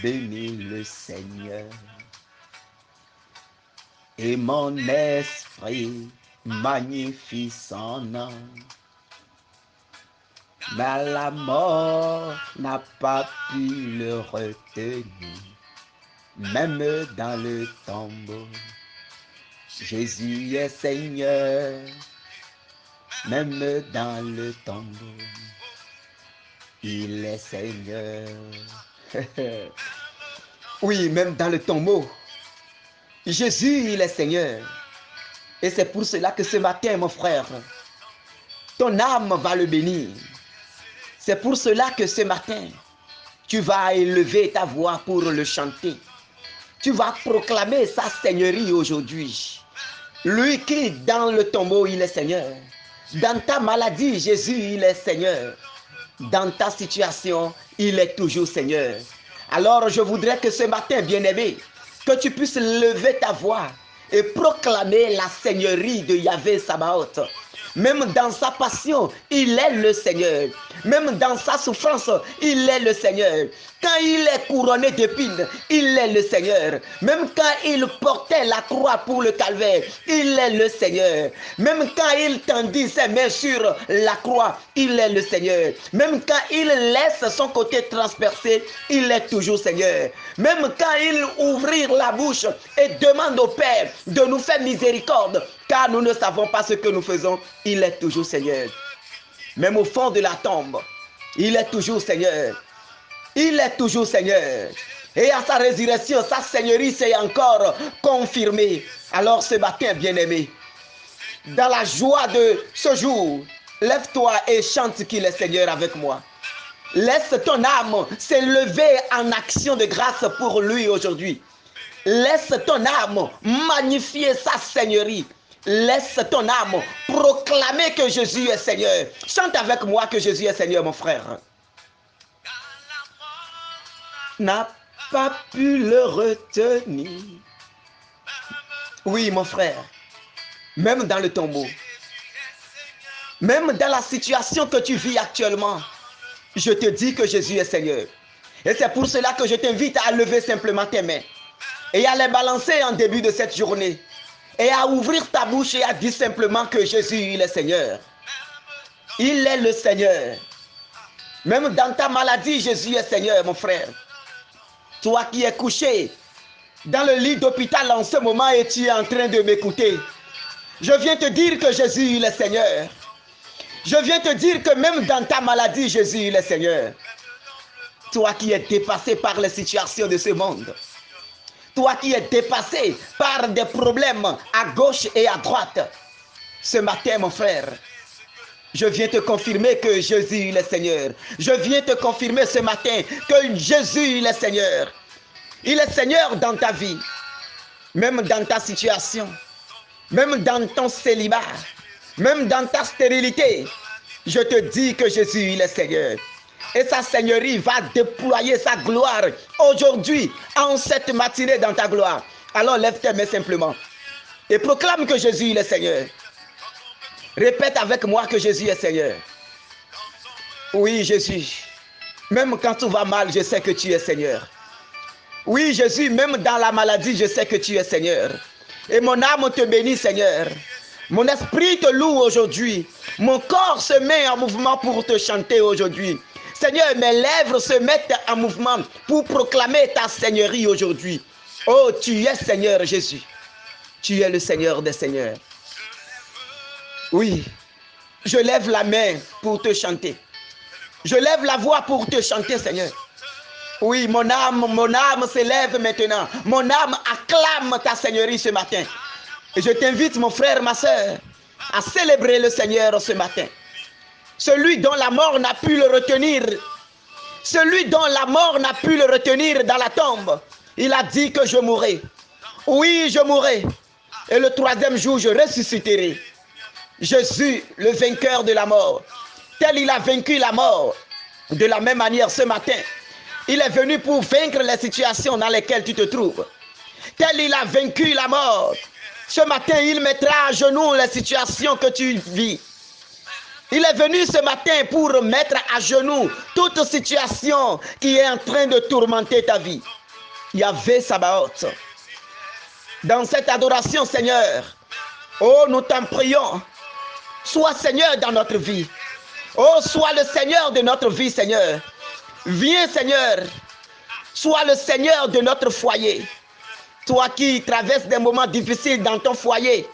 bénis le Seigneur. Et mon esprit magnifie son nom. Mais la mort n'a pas pu le retenir, même dans le tombeau. Jésus est Seigneur, même dans le tombeau. Il est Seigneur. Oui, même dans le tombeau. Jésus, il est Seigneur. Et c'est pour cela que ce matin, mon frère, ton âme va le bénir. C'est pour cela que ce matin, tu vas élever ta voix pour le chanter. Tu vas proclamer sa seigneurie aujourd'hui. Lui qui, dans le tombeau, il est Seigneur. Dans ta maladie, Jésus, il est Seigneur. Dans ta situation, il est toujours Seigneur. Alors, je voudrais que ce matin, bien-aimé, que tu puisses lever ta voix et proclamer la seigneurie de Yahvé Sabaoth. Même dans sa passion, il est le Seigneur. Même dans sa souffrance, il est le Seigneur. Quand il est couronné d'épines, il est le Seigneur. Même quand il portait la croix pour le calvaire, il est le Seigneur. Même quand il tendit ses mains sur la croix, il est le Seigneur. Même quand il laisse son côté transpercé, il est toujours Seigneur. Même quand il ouvrit la bouche et demande au Père de nous faire miséricorde, car nous ne savons pas ce que nous faisons, il est toujours Seigneur. Même au fond de la tombe, il est toujours Seigneur. Il est toujours Seigneur. Et à sa résurrection, sa seigneurie s'est encore confirmée. Alors ce matin, bien-aimé, dans la joie de ce jour, lève-toi et chante qu'il est Seigneur avec moi. Laisse ton âme s'élever en action de grâce pour lui aujourd'hui. Laisse ton âme magnifier sa seigneurie. Laisse ton âme proclamer que Jésus est Seigneur. Chante avec moi que Jésus est Seigneur, mon frère. N'a pas pu le retenir. Oui, mon frère. Même dans le tombeau. Même dans la situation que tu vis actuellement. Je te dis que Jésus est Seigneur. Et c'est pour cela que je t'invite à lever simplement tes mains. Et à les balancer en début de cette journée. Et à ouvrir ta bouche et à dire simplement que Jésus, il est Seigneur. Il est le Seigneur. Même dans ta maladie, Jésus est Seigneur, mon frère. Toi qui es couché dans le lit d'hôpital en ce moment et tu es en train de m'écouter. Je viens te dire que Jésus, il est Seigneur. Je viens te dire que même dans ta maladie, Jésus, il est Seigneur. Toi qui es dépassé par les situations de ce monde. Toi qui es dépassé par des problèmes à gauche et à droite. Ce matin, mon frère, je viens te confirmer que Jésus, il est Seigneur. Je viens te confirmer ce matin que Jésus, il est Seigneur. Il est Seigneur dans ta vie. Même dans ta situation. Même dans ton célibat. Même dans ta stérilité. Je te dis que Jésus, il est Seigneur. Et sa seigneurie va déployer sa gloire aujourd'hui, en cette matinée dans ta gloire. Alors lève tes mains simplement. Et proclame que Jésus, il est Seigneur. Répète avec moi que Jésus est Seigneur. Oui, Jésus. Même quand tout va mal, je sais que tu es Seigneur. Oui, Jésus, même dans la maladie, je sais que tu es Seigneur. Et mon âme te bénit, Seigneur. Mon esprit te loue aujourd'hui. Mon corps se met en mouvement pour te chanter aujourd'hui. Seigneur, mes lèvres se mettent en mouvement pour proclamer ta seigneurie aujourd'hui. Oh, tu es Seigneur, Jésus. Tu es le Seigneur des Seigneurs. Oui, je lève la main pour te chanter. Je lève la voix pour te chanter, Seigneur. Oui, mon âme s'élève maintenant. Mon âme acclame ta seigneurie ce matin. Et je t'invite, mon frère, ma soeur, à célébrer le Seigneur ce matin. Celui dont la mort n'a pu le retenir. Celui dont la mort n'a pu le retenir dans la tombe. Il a dit que je mourrai. Oui, je mourrai. Et le troisième jour, je ressusciterai. Jésus, le vainqueur de la mort. Tel il a vaincu la mort. De la même manière, ce matin, il est venu pour vaincre les situations dans lesquelles tu te trouves. Tel il a vaincu la mort. Ce matin, il mettra à genoux les situations que tu vis. Il est venu ce matin pour mettre à genoux toute situation qui est en train de tourmenter ta vie. Yahvé Sabaoth. Dans cette adoration, Seigneur, oh, nous t'en prions. Sois Seigneur dans notre vie. Oh, sois le Seigneur de notre vie, Seigneur. Viens, Seigneur. Sois le Seigneur de notre foyer. Toi qui traverses des moments difficiles dans ton foyer.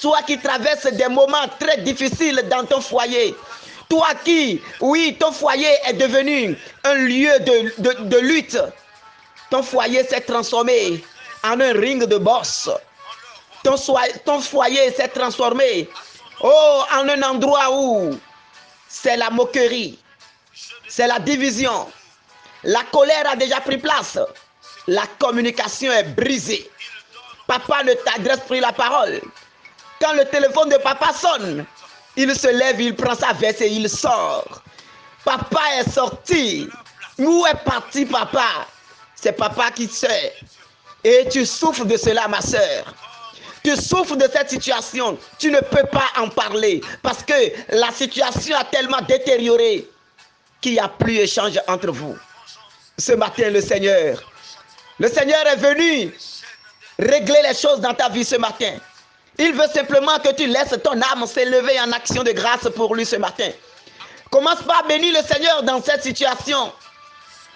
Toi qui traverses des moments très difficiles dans ton foyer. Toi qui, oui, ton foyer est devenu un lieu de lutte. Ton foyer s'est transformé en un ring de boxe. Ton foyer s'est transformé, oh, en un endroit où c'est la moquerie, c'est la division. La colère a déjà pris place. La communication est brisée. Papa ne t'adresse plus la parole. Quand le téléphone de papa sonne, il se lève, il prend sa veste et il sort. Papa est sorti. Où est parti papa? C'est papa qui sait. Et tu souffres de cela, ma soeur. Tu souffres de cette situation. Tu ne peux pas en parler parce que la situation a tellement détérioré qu'il n'y a plus d'échange entre vous. Ce matin, le Seigneur est venu régler les choses dans ta vie ce matin. Il veut simplement que tu laisses ton âme s'élever en action de grâce pour lui ce matin. Commence par bénir le Seigneur dans cette situation.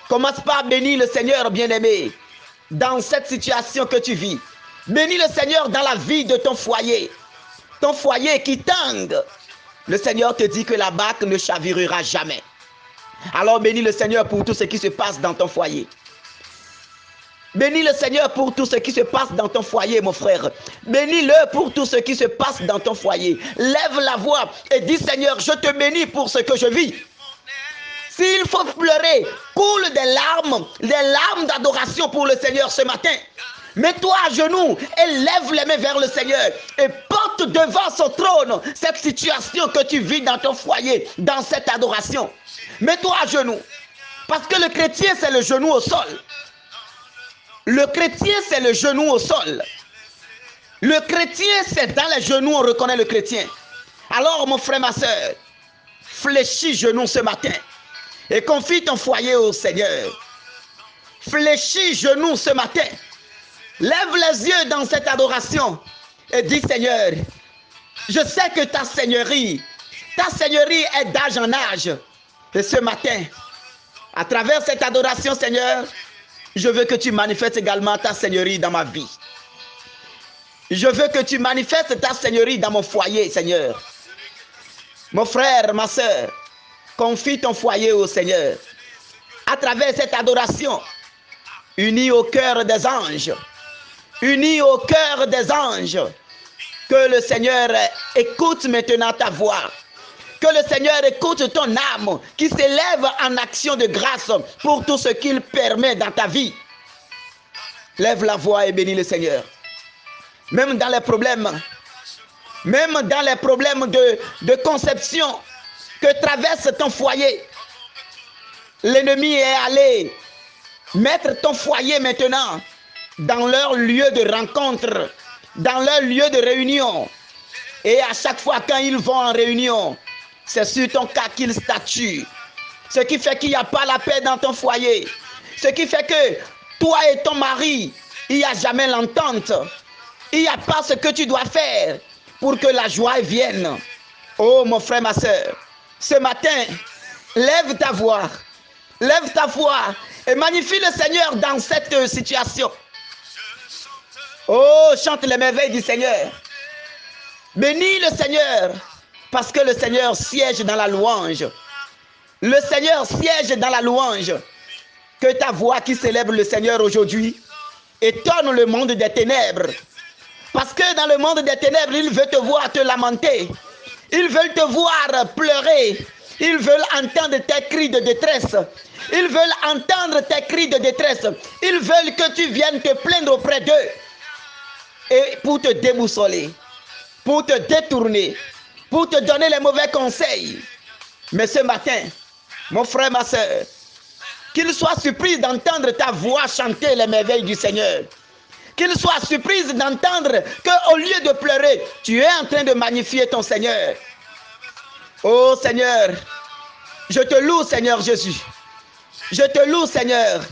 Commence par bénir le Seigneur, bien-aimé, dans cette situation que tu vis. Bénis le Seigneur dans la vie de ton foyer qui tangue. Le Seigneur te dit que la barque ne chavirera jamais. Alors bénis le Seigneur pour tout ce qui se passe dans ton foyer. Bénis le Seigneur pour tout ce qui se passe dans ton foyer, mon frère. Bénis-le pour tout ce qui se passe dans ton foyer. Lève la voix et dis, Seigneur, je te bénis pour ce que je vis. S'il faut pleurer, coule des larmes d'adoration pour le Seigneur ce matin. Mets-toi à genoux et lève les mains vers le Seigneur et porte devant son trône cette situation que tu vis dans ton foyer, dans cette adoration. Mets-toi à genoux. Parce que le chrétien, c'est le genou au sol. Le chrétien, c'est le genou au sol. Le chrétien, c'est dans les genoux, on reconnaît le chrétien. Alors, mon frère, ma soeur, fléchis genoux ce matin et confie ton foyer au Seigneur. Fléchis genoux ce matin. Lève les yeux dans cette adoration et dis, Seigneur, je sais que ta seigneurie est d'âge en âge. Et ce matin, à travers cette adoration, Seigneur, je veux que tu manifestes également ta seigneurie dans ma vie. Je veux que tu manifestes ta seigneurie dans mon foyer, Seigneur. Mon frère, ma soeur, confie ton foyer au Seigneur. À travers cette adoration, unis au cœur des anges, unis au cœur des anges, que le Seigneur écoute maintenant ta voix. Que le Seigneur écoute ton âme qui s'élève en action de grâce pour tout ce qu'il permet dans ta vie. Lève la voix et bénis le Seigneur. Même dans les problèmes de conception que traverse ton foyer, l'ennemi est allé mettre ton foyer maintenant dans leur lieu de rencontre, dans leur lieu de réunion. Et à chaque fois quand ils vont en réunion, c'est sur ton cas qu'ils statuent. Ce qui fait qu'il n'y a pas la paix dans ton foyer. Ce qui fait que toi et ton mari, il n'y a jamais l'entente. Il n'y a pas ce que tu dois faire pour que la joie vienne. Oh mon frère, ma soeur, ce matin, lève ta voix et magnifie le Seigneur dans cette situation. Oh, chante les merveilles du Seigneur. Bénis le Seigneur. Parce que le Seigneur siège dans la louange. Le Seigneur siège dans la louange. Que ta voix qui célèbre le Seigneur aujourd'hui étonne le monde des ténèbres. Parce que dans le monde des ténèbres, ils veulent te voir te lamenter. Ils veulent te voir pleurer. Ils veulent entendre tes cris de détresse. Ils veulent entendre tes cris de détresse. Ils veulent que tu viennes te plaindre auprès d'eux. Et pour te déboussoler, pour te détourner, pour te donner les mauvais conseils. Mais ce matin, mon frère, ma soeur, qu'ils soient surpris d'entendre ta voix chanter les merveilles du Seigneur. Qu'ils soient surpris d'entendre qu'au lieu de pleurer, tu es en train de magnifier ton Seigneur. Oh Seigneur, je te loue Seigneur Jésus. Je te loue Seigneur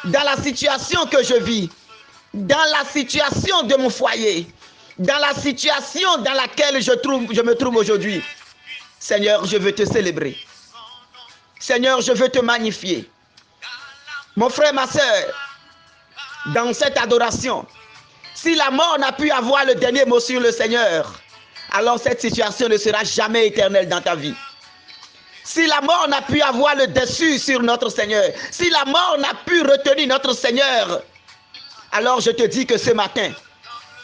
dans la situation que je vis, dans la situation de mon foyer, dans la situation dans laquelle je me trouve aujourd'hui. Seigneur, je veux te célébrer. Seigneur, je veux te magnifier. Mon frère, ma soeur, dans cette adoration, si la mort n'a pu avoir le dernier mot sur le Seigneur, alors cette situation ne sera jamais éternelle dans ta vie. Si la mort n'a pu avoir le dessus sur notre Seigneur, si la mort n'a pu retenir notre Seigneur, alors je te dis que ce matin,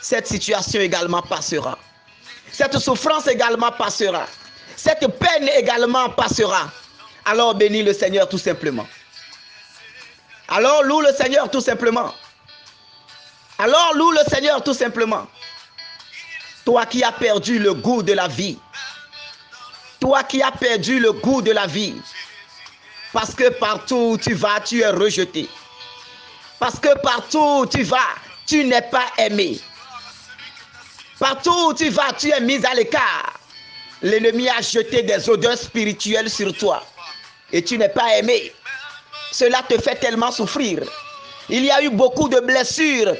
cette situation également passera. Cette souffrance également passera. Cette peine également passera. Alors bénis le Seigneur tout simplement. Alors loue le Seigneur tout simplement. Alors loue le Seigneur tout simplement. Toi qui as perdu le goût de la vie. Toi qui as perdu le goût de la vie. Parce que partout où tu vas, tu es rejeté. Parce que partout où tu vas, tu n'es pas aimé. Partout où tu vas, tu es mis à l'écart. L'ennemi a jeté des odeurs spirituelles sur toi. Et tu n'es pas aimé. Cela te fait tellement souffrir. Il y a eu beaucoup de blessures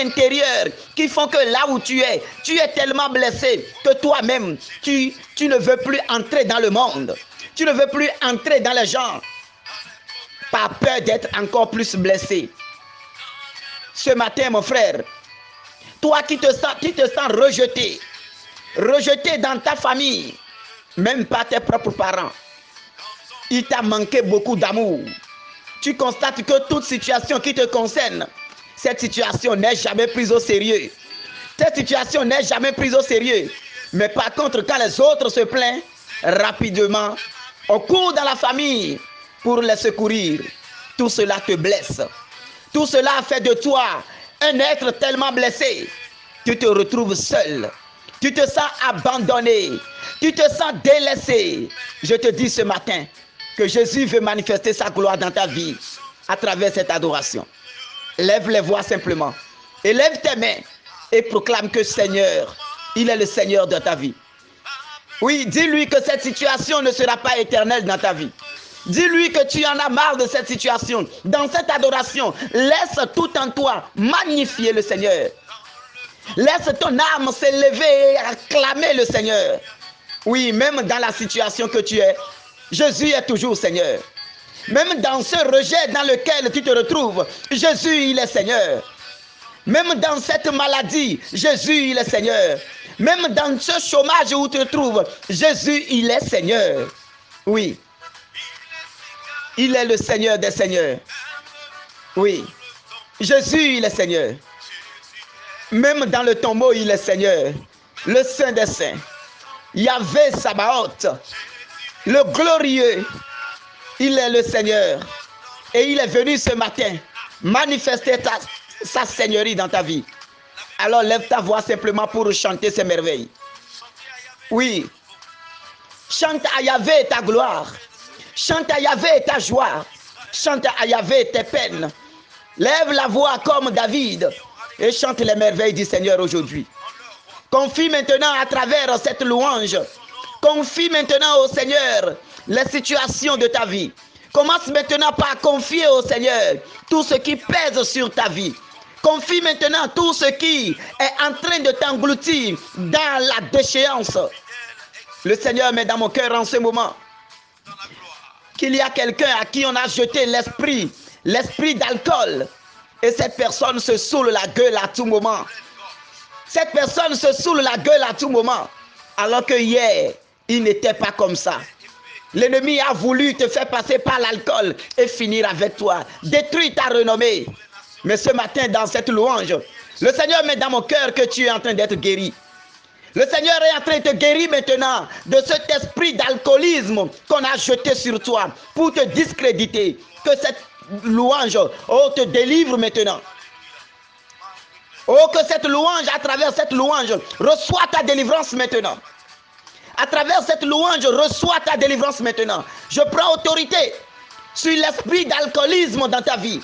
intérieures qui font que là où tu es tellement blessé que toi-même, tu ne veux plus entrer dans le monde. Tu ne veux plus entrer dans les gens par peur d'être encore plus blessé. Ce matin, mon frère, toi qui te sens rejeté, rejeté dans ta famille, même par tes propres parents, il t'a manqué beaucoup d'amour. Tu constates que toute situation qui te concerne, cette situation n'est jamais prise au sérieux. Cette situation n'est jamais prise au sérieux. Mais par contre, quand les autres se plaignent, rapidement, on court dans la famille pour les secourir. Tout cela te blesse. Tout cela fait de toi un être tellement blessé. Tu te retrouves seul. Tu te sens abandonné. Tu te sens délaissé. Je te dis ce matin que Jésus veut manifester sa gloire dans ta vie à travers cette adoration. Lève les voix simplement. Et lève tes mains et proclame que Seigneur, il est le Seigneur de ta vie. Oui, dis-lui que cette situation ne sera pas éternelle dans ta vie. Dis-lui que tu en as marre de cette situation. Dans cette adoration, laisse tout en toi magnifier le Seigneur. Laisse ton âme s'élever et acclamer le Seigneur. Oui, même dans la situation que tu es, Jésus est toujours Seigneur. Même dans ce rejet dans lequel tu te retrouves, Jésus, il est Seigneur. Même dans cette maladie, Jésus, il est Seigneur. Même dans ce chômage où tu te trouves, Jésus, il est Seigneur. Oui. Il est le Seigneur des Seigneurs. Oui. Jésus, il est Seigneur. Même dans le tombeau, il est Seigneur. Le Saint des Saints. Yahvé Sabaoth. Le glorieux, il est le Seigneur. Et il est venu ce matin manifester sa seigneurie dans ta vie. Alors lève ta voix simplement pour chanter ces merveilles. Oui. Chante à Yahvé ta gloire. Chante à Yahvé ta joie. Chante à Yahvé tes peines. Lève la voix comme David et chante les merveilles du Seigneur aujourd'hui. Confie maintenant à travers cette louange. Confie maintenant au Seigneur les situations de ta vie. Commence maintenant par confier au Seigneur tout ce qui pèse sur ta vie. Confie maintenant tout ce qui est en train de t'engloutir dans la déchéance. Le Seigneur met dans mon cœur en ce moment qu'il y a quelqu'un à qui on a jeté l'esprit d'alcool. Et cette personne se saoule la gueule à tout moment. Cette personne se saoule la gueule à tout moment. Alors que hier, il n'était pas comme ça. L'ennemi a voulu te faire passer par l'alcool et finir avec toi. Détruire ta renommée. Mais ce matin, dans cette louange, le Seigneur met dans mon cœur que tu es en train d'être guéri. Le Seigneur est en train de te guérir maintenant de cet esprit d'alcoolisme qu'on a jeté sur toi pour te discréditer. Que cette louange, te délivre maintenant. Que cette louange, à travers cette louange, reçois ta délivrance maintenant. À travers cette louange, reçois ta délivrance maintenant. Je prends autorité sur l'esprit d'alcoolisme dans ta vie.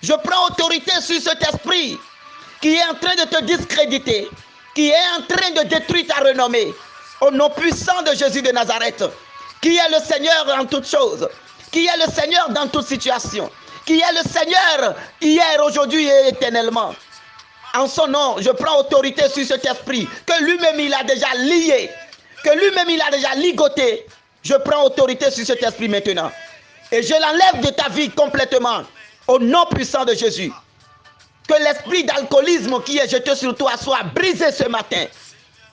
Je prends autorité sur cet esprit qui est en train de te discréditer, qui est en train de détruire ta renommée. Au nom puissant de Jésus de Nazareth, qui est le Seigneur en toutes choses, qui est le Seigneur dans toute situation, qui est le Seigneur hier, aujourd'hui et éternellement. En son nom, je prends autorité sur cet esprit que lui-même il a déjà lié, que lui-même il a déjà ligoté. Je prends autorité sur cet esprit maintenant. Et je l'enlève de ta vie complètement, au nom puissant de Jésus. Que l'esprit d'alcoolisme qui est jeté sur toi soit brisé ce matin,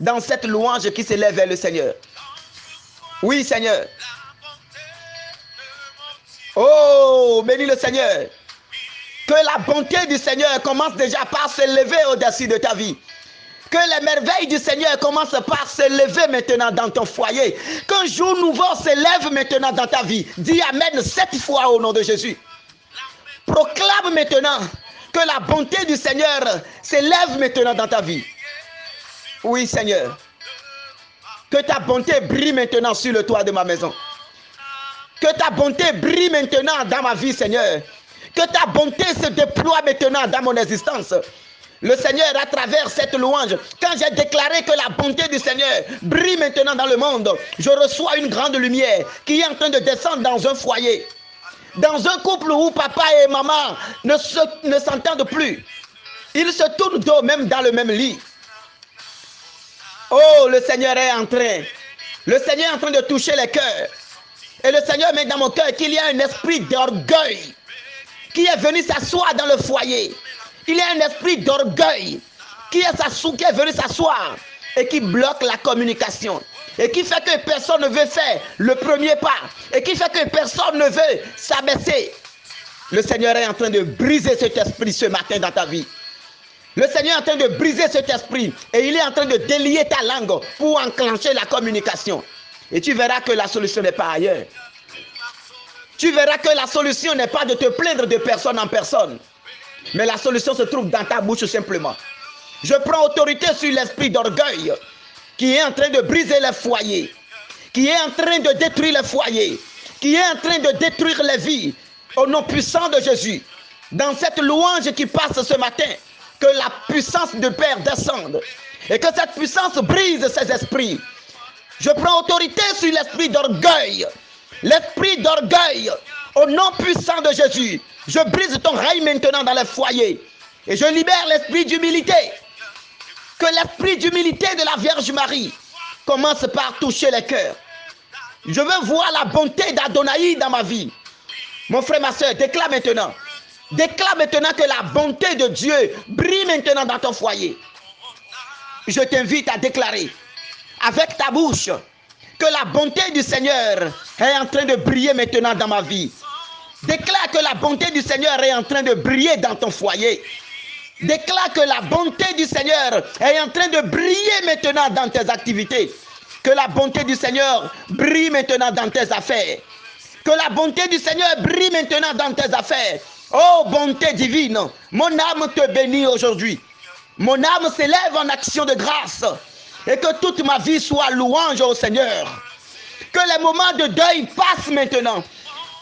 dans cette louange qui s'élève vers le Seigneur. Oui, Seigneur. Oh, bénis le Seigneur. Que la bonté du Seigneur commence déjà par s'élever au-dessus de ta vie. Que les merveilles du Seigneur commencent par s'élever maintenant dans ton foyer. Qu'un jour nouveau s'élève maintenant dans ta vie. Dis Amen 7 fois au nom de Jésus. Proclame maintenant que la bonté du Seigneur s'élève maintenant dans ta vie. Oui, Seigneur. Que ta bonté brille maintenant sur le toit de ma maison. Que ta bonté brille maintenant dans ma vie, Seigneur. Que ta bonté se déploie maintenant dans mon existence. Le Seigneur, à travers cette louange, quand j'ai déclaré que la bonté du Seigneur brille maintenant dans le monde, je reçois une grande lumière qui est en train de descendre dans un foyer. Dans un couple où papa et maman ne s'entendent plus. Ils se tournent dos même dans le même lit. Oh, le Seigneur est en train. Le Seigneur est en train de toucher les cœurs. Et le Seigneur met dans mon cœur qu'il y a un esprit d'orgueil qui est venu s'asseoir dans le foyer. Il y a un esprit d'orgueil qui est venu s'asseoir et qui bloque la communication. Et qui fait que personne ne veut faire le premier pas. Et qui fait que personne ne veut s'abaisser. Le Seigneur est en train de briser cet esprit ce matin dans ta vie. Le Seigneur est en train de briser cet esprit. Et il est en train de délier ta langue pour enclencher la communication. Et tu verras que la solution n'est pas ailleurs. Tu verras que la solution n'est pas de te plaindre de personne en personne. Mais la solution se trouve dans ta bouche simplement. Je prends autorité sur l'esprit d'orgueil qui est en train de briser les foyers, qui est en train de détruire les foyers, qui est en train de détruire les vies, au nom puissant de Jésus. Dans cette louange qui passe ce matin, que la puissance de Père descende et que cette puissance brise ces esprits. Je prends autorité sur l'esprit d'orgueil. L'esprit d'orgueil, au nom puissant de Jésus, je brise ton règne maintenant dans les foyers et je libère l'esprit d'humilité. Que l'esprit d'humilité de la Vierge Marie commence par toucher les cœurs. Je veux voir la bonté d'Adonai dans ma vie. Mon frère, ma soeur, déclare maintenant. Déclare maintenant que la bonté de Dieu brille maintenant dans ton foyer. Je t'invite à déclarer avec ta bouche que la bonté du Seigneur est en train de briller maintenant dans ma vie. Déclare que la bonté du Seigneur est en train de briller dans ton foyer. Déclare que la bonté du Seigneur est en train de briller maintenant dans tes activités. Que la bonté du Seigneur brille maintenant dans tes affaires. Que la bonté du Seigneur brille maintenant dans tes affaires. Oh, bonté divine, mon âme te bénit aujourd'hui. Mon âme s'élève en action de grâce. Et que toute ma vie soit louange au Seigneur. Que les moments de deuil passent maintenant.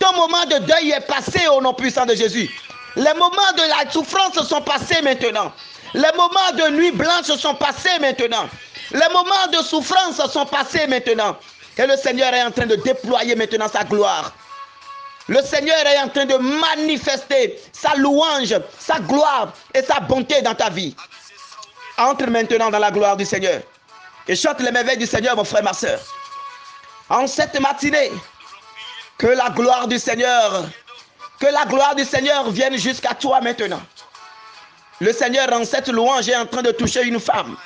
Ton moment de deuil est passé au nom puissant de Jésus. Les moments de la souffrance sont passés maintenant. Les moments de nuit blanche sont passés maintenant. Les moments de souffrance sont passés maintenant. Et le Seigneur est en train de déployer maintenant sa gloire. Le Seigneur est en train de manifester sa louange, sa gloire et sa bonté dans ta vie. Entre maintenant dans la gloire du Seigneur. Et chante les merveilles du Seigneur, mon frère, ma soeur. En cette matinée, que la gloire du Seigneur vienne jusqu'à toi maintenant. Le Seigneur, en cette louange, est en train de toucher une femme.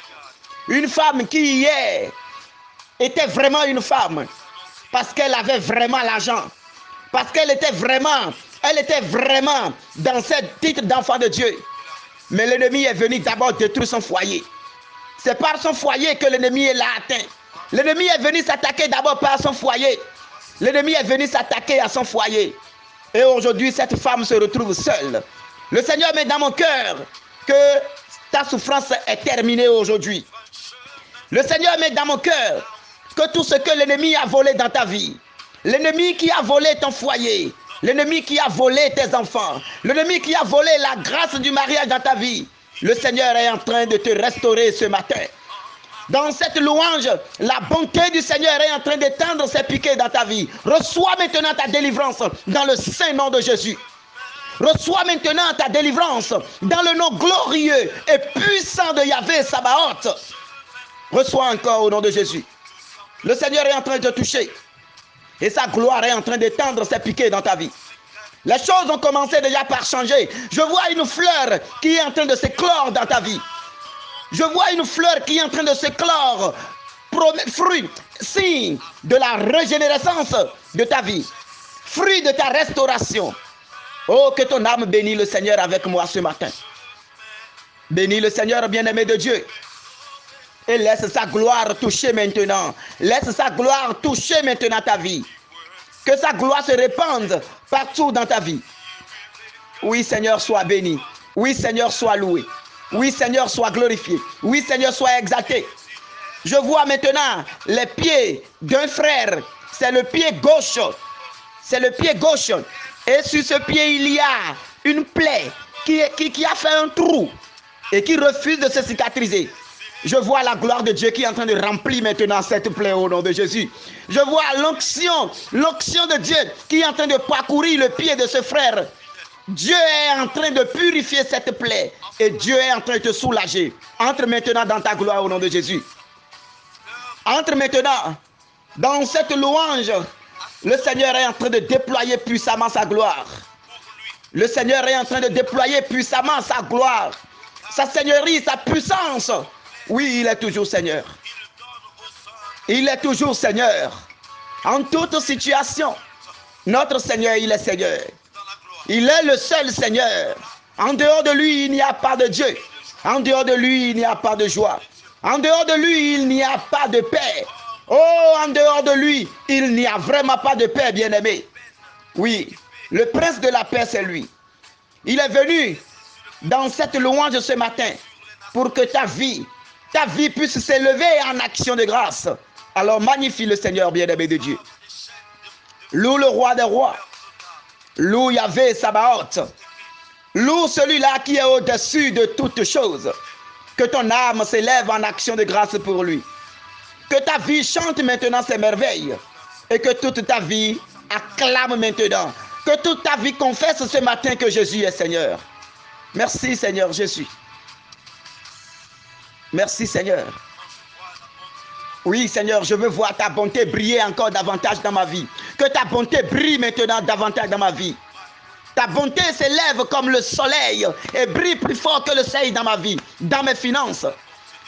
Une femme qui hier était vraiment une femme. Parce qu'elle avait vraiment l'argent. Parce qu'elle était vraiment dans ce titre d'enfant de Dieu. Mais l'ennemi est venu d'abord détruire son foyer. C'est par son foyer que l'ennemi l'a atteint. L'ennemi est venu s'attaquer d'abord par son foyer. L'ennemi est venu s'attaquer à son foyer. Et aujourd'hui, cette femme se retrouve seule. Le Seigneur met dans mon cœur que ta souffrance est terminée aujourd'hui. Le Seigneur met dans mon cœur que tout ce que l'ennemi a volé dans ta vie, l'ennemi qui a volé ton foyer, l'ennemi qui a volé tes enfants, l'ennemi qui a volé la grâce du mariage dans ta vie, le Seigneur est en train de te restaurer ce matin. Dans cette louange, la bonté du Seigneur est en train d'étendre ses piquets dans ta vie. Reçois maintenant ta délivrance dans le saint nom de Jésus. Reçois maintenant ta délivrance dans le nom glorieux et puissant de Yahvé Sabaoth. Reçois encore au nom de Jésus. Le Seigneur est en train de te toucher et sa gloire est en train d'étendre ses piquets dans ta vie. Les choses ont commencé déjà par changer. Je vois une fleur qui est en train de s'éclore dans ta vie. Je vois une fleur qui est en train de s'éclore, fruit, signe de la régénérescence de ta vie, fruit de ta restauration. Oh, que ton âme bénisse le Seigneur avec moi ce matin. Bénis le Seigneur bien-aimé de Dieu. Et laisse sa gloire toucher maintenant. Laisse sa gloire toucher maintenant ta vie. Que sa gloire se répande partout dans ta vie. Oui, Seigneur, sois béni. Oui, Seigneur, sois loué. Oui, Seigneur, sois glorifié. Oui, Seigneur, sois exalté. Je vois maintenant les pieds d'un frère. C'est le pied gauche. C'est le pied gauche. Et sur ce pied, il y a une plaie qui a fait un trou et qui refuse de se cicatriser. Je vois la gloire de Dieu qui est en train de remplir maintenant cette plaie au nom de Jésus. Je vois l'onction de Dieu qui est en train de parcourir le pied de ce frère. Dieu est en train de purifier cette plaie et Dieu est en train de te soulager. Entre maintenant dans ta gloire au nom de Jésus. Entre maintenant dans cette louange. Le Seigneur est en train de déployer puissamment sa gloire. Le Seigneur est en train de déployer puissamment sa gloire, sa seigneurie, sa puissance. Oui, il est toujours Seigneur. Il est toujours Seigneur. En toute situation, notre Seigneur, il est Seigneur. Il est le seul Seigneur. En dehors de lui, il n'y a pas de Dieu. En dehors de lui, il n'y a pas de joie. En dehors de lui, il n'y a pas de paix. Oh, en dehors de lui, il n'y a vraiment pas de paix, bien-aimé. Oui, le prince de la paix, c'est lui. Il est venu dans cette louange ce matin pour que ta vie puisse s'élever en action de grâce. Alors magnifie le Seigneur, bien-aimé de Dieu. Loue le roi des rois. Loue Yahvé Sabaoth. Loue celui-là qui est au-dessus de toutes choses. Que ton âme s'élève en action de grâce pour lui. Que ta vie chante maintenant ses merveilles. Et que toute ta vie acclame maintenant. Que toute ta vie confesse ce matin que Jésus est Seigneur. Merci Seigneur Jésus. Merci Seigneur. Oui Seigneur, je veux voir ta bonté briller encore davantage dans ma vie. Que ta bonté brille maintenant davantage dans ma vie. Ta bonté s'élève comme le soleil et brille plus fort que le soleil dans ma vie, dans mes finances,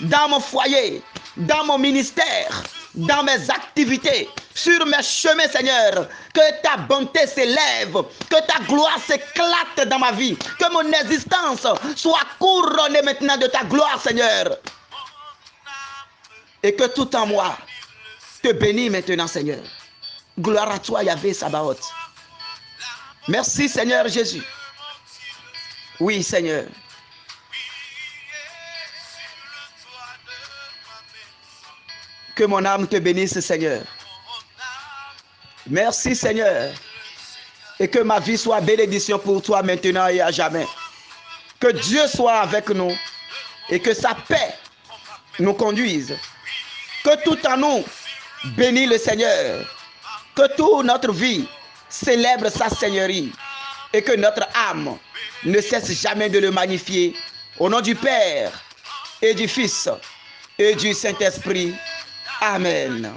dans mon foyer, dans mon ministère, dans mes activités, sur mes chemins, Seigneur. Que ta bonté s'élève, que ta gloire s'éclate dans ma vie, que mon existence soit couronnée maintenant de ta gloire, Seigneur. Et que tout en moi te bénisse maintenant, Seigneur. Gloire à toi, Yahvé Sabaoth. Merci Seigneur Jésus. Oui Seigneur. Que mon âme te bénisse Seigneur. Merci Seigneur. Et que ma vie soit bénédiction pour toi maintenant et à jamais. Que Dieu soit avec nous et que sa paix nous conduise. Que tout en nous bénisse le Seigneur. Que toute notre vie célèbre sa seigneurie et que notre âme ne cesse jamais de le magnifier. Au nom du Père et du Fils et du Saint-Esprit. Amen.